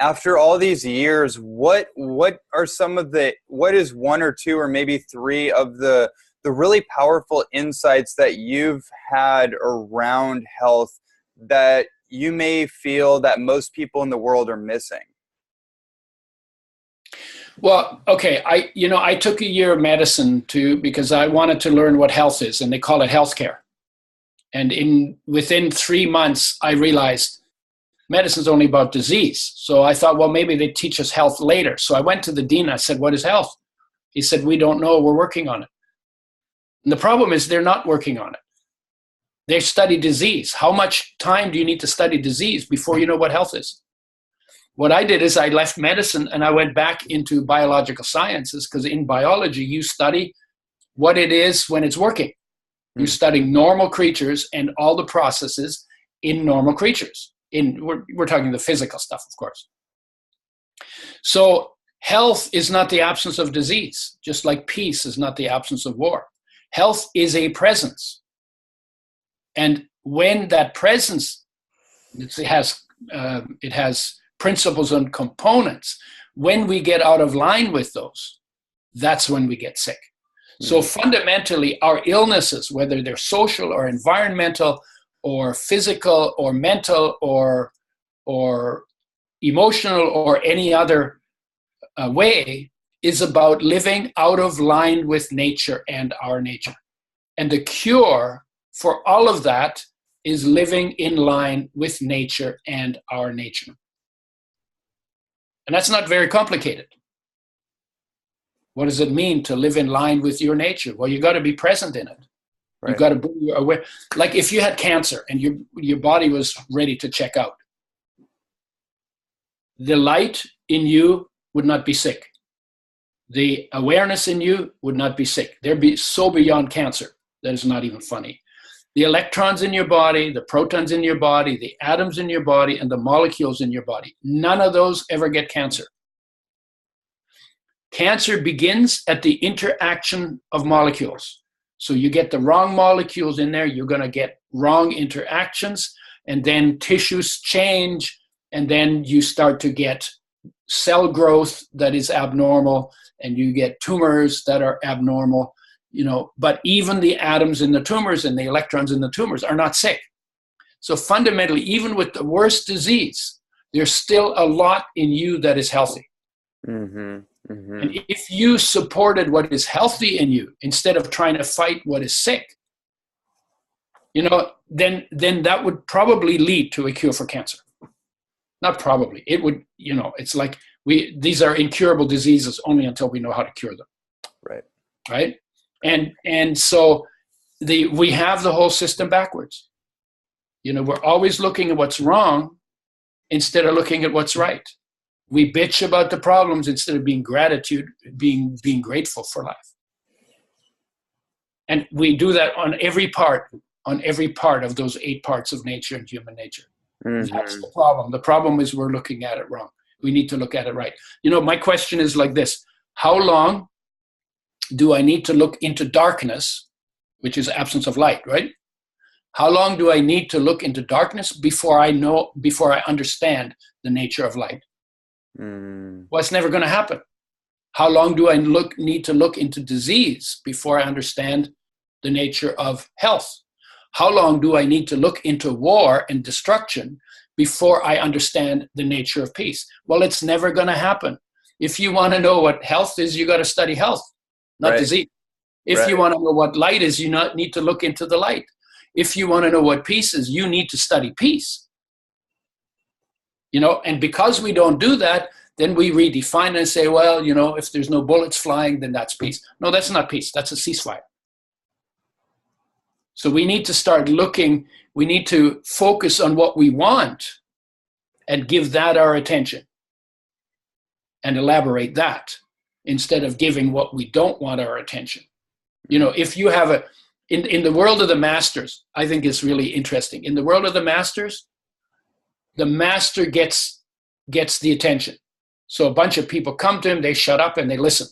after all these years, what is one or two or maybe three of the really powerful insights that you've had around health that you may feel that most people in the world are missing? Well, okay. I took a year of medicine because I wanted to learn what health is, and they call it healthcare. And within 3 months, I realized medicine's only about disease. So I thought, well, maybe they teach us health later. So I went to the dean. I said, "What is health?" He said, "We don't know. We're working on it." And the problem is they're not working on it. They study disease. How much time do you need to study disease before you know what health is? What I did is I left medicine and I went back into biological sciences, because in biology, you study what it is when it's working. You study normal creatures and all the processes in normal creatures. We're talking the physical stuff, of course. So health is not the absence of disease, just like peace is not the absence of war. Health is a presence. And when that presence, it has principles and components, when we get out of line with those, that's when we get sick. So fundamentally, our illnesses, whether they're social or environmental or physical or mental or emotional or any other way, is about living out of line with nature and our nature. And the cure for all of that is living in line with nature and our nature. And that's not very complicated. What does it mean to live in line with your nature? Well, you got to be present in it. Right. You got to be aware. Like if you had cancer and your body was ready to check out, the light in you would not be sick. The awareness in you would not be sick. They'd be so beyond cancer that it's not even funny. The electrons in your body, the protons in your body, the atoms in your body, and the molecules in your body, none of those ever get cancer. Cancer begins at the interaction of molecules. So you get the wrong molecules in there, you're going to get wrong interactions, and then tissues change, and then you start to get cell growth that is abnormal, and you get tumors that are abnormal. but even the atoms in the tumors and the electrons in the tumors are not sick. So fundamentally, even with the worst disease, there's still a lot in you that is healthy. Mm-hmm. Mm-hmm. And if you supported what is healthy in you instead of trying to fight what is sick, then that would probably lead to a cure for cancer. Not probably. It would, it's like these are incurable diseases only until we know how to cure them. Right. Right. And so we have the whole system backwards. We're always looking at what's wrong instead of looking at what's right. We bitch about the problems instead of being grateful for life. And we do that on every part of those 8 parts of nature and human nature. Mm-hmm. That's the problem. The problem is we're looking at it wrong. We need to look at it right. My question is like this. How long do I need to look into darkness, which is absence of light, right? How long do I need to look into darkness before I understand the nature of light? Well, it's never going to happen. How long do I need to look into disease before I understand the nature of health? How long do I need to look into war and destruction before I understand the nature of peace? Well, it's never going to happen. If you want to know what health is, you got to study health, not disease. If you want to know what light is, you need to look into the light. If you want to know what peace is, you need to study peace. And because we don't do that, then we redefine it and say, well, if there's no bullets flying, then that's peace. No, that's not peace. That's a ceasefire. So we need to start looking, we need to focus on what we want and give that our attention and elaborate that instead of giving what we don't want our attention. If you have in the world of the masters, I think it's really interesting. In the world of the masters, the master gets the attention. So a bunch of people come to him, they shut up and they listen.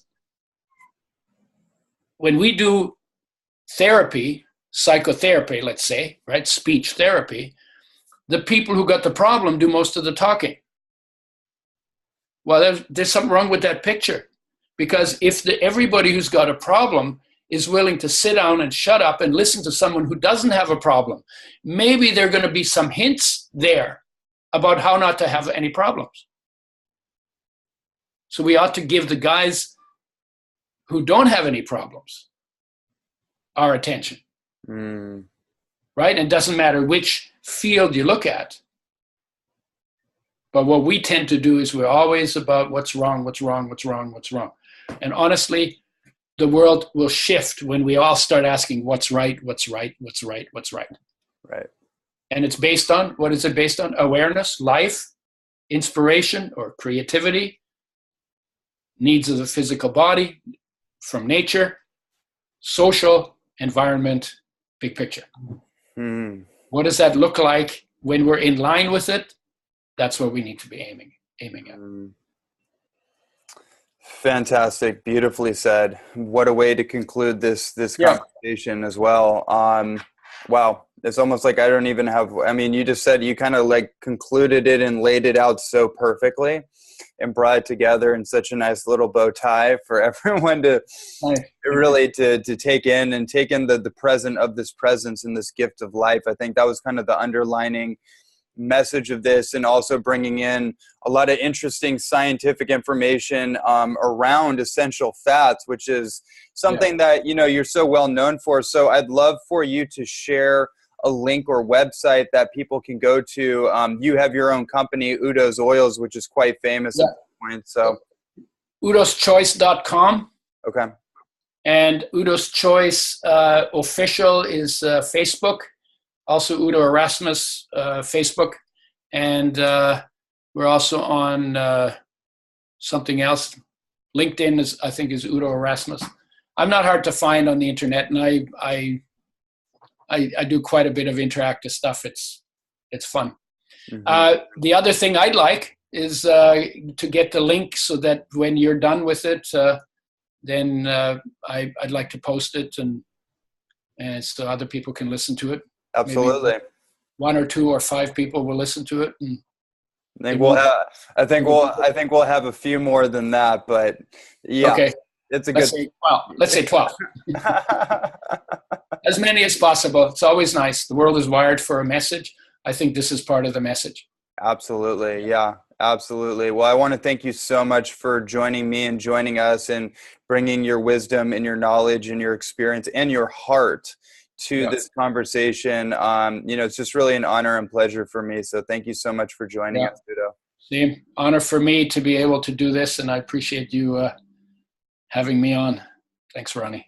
When we do therapy, psychotherapy, let's say, right, speech therapy, the people who got the problem do most of the talking. Well, there's something wrong with that picture, because if everybody who's got a problem is willing to sit down and shut up and listen to someone who doesn't have a problem, maybe there are going to be some hints there about how not to have any problems. So we ought to give the guys who don't have any problems our attention. Right? And it doesn't matter which field you look at. But what we tend to do is we're always about what's wrong, what's wrong, what's wrong, what's wrong. And honestly, the world will shift when we all start asking what's right, what's right, what's right, what's right. Right. And it's based on, what is it based on? Awareness, life, inspiration or creativity, needs of the physical body from nature, social, environment, big picture. What does that look like when we're in line with it? That's what we need to be aiming at. Fantastic. Beautifully said. What a way to conclude this conversation as well. Wow. It's almost like I don't even have, you just said, you kind of like concluded it and laid it out so perfectly and brought it together in such a nice little bow tie for everyone to really to take in the present of this presence and this gift of life. I think that was kind of the underlining message of this, and also bringing in a lot of interesting scientific information around essential fats, which is something that you're so well known for. So I'd love for you to share a link or website that people can go to. You have your own company, Udo's Oils, which is quite famous at this point. So udoschoice.com. Okay. And Udo's Choice official is Facebook. Also Udo Erasmus Facebook. And we're also on something else. LinkedIn I think is Udo Erasmus. I'm not hard to find on the internet, and I do quite a bit of interactive stuff. It's fun. The other thing I'd like is to get the link so that when you're done with it, then I'd like to post it and so other people can listen to it. Absolutely. Maybe 1 or 2 or 5 people will listen to it. And I think we'll have a few more than that, but yeah. Okay. It's a Let's good. say 12. Let's say 12. As many as possible. It's always nice. The world is wired for a message. I think this is part of the message. Absolutely. Yeah, absolutely. Well, I want to thank you so much for joining me and joining us and bringing your wisdom and your knowledge and your experience and your heart to this conversation. It's just really an honor and pleasure for me. So thank you so much for joining us, Udo. Same honor for me to be able to do this, and I appreciate you having me on. Thanks, Ronnie.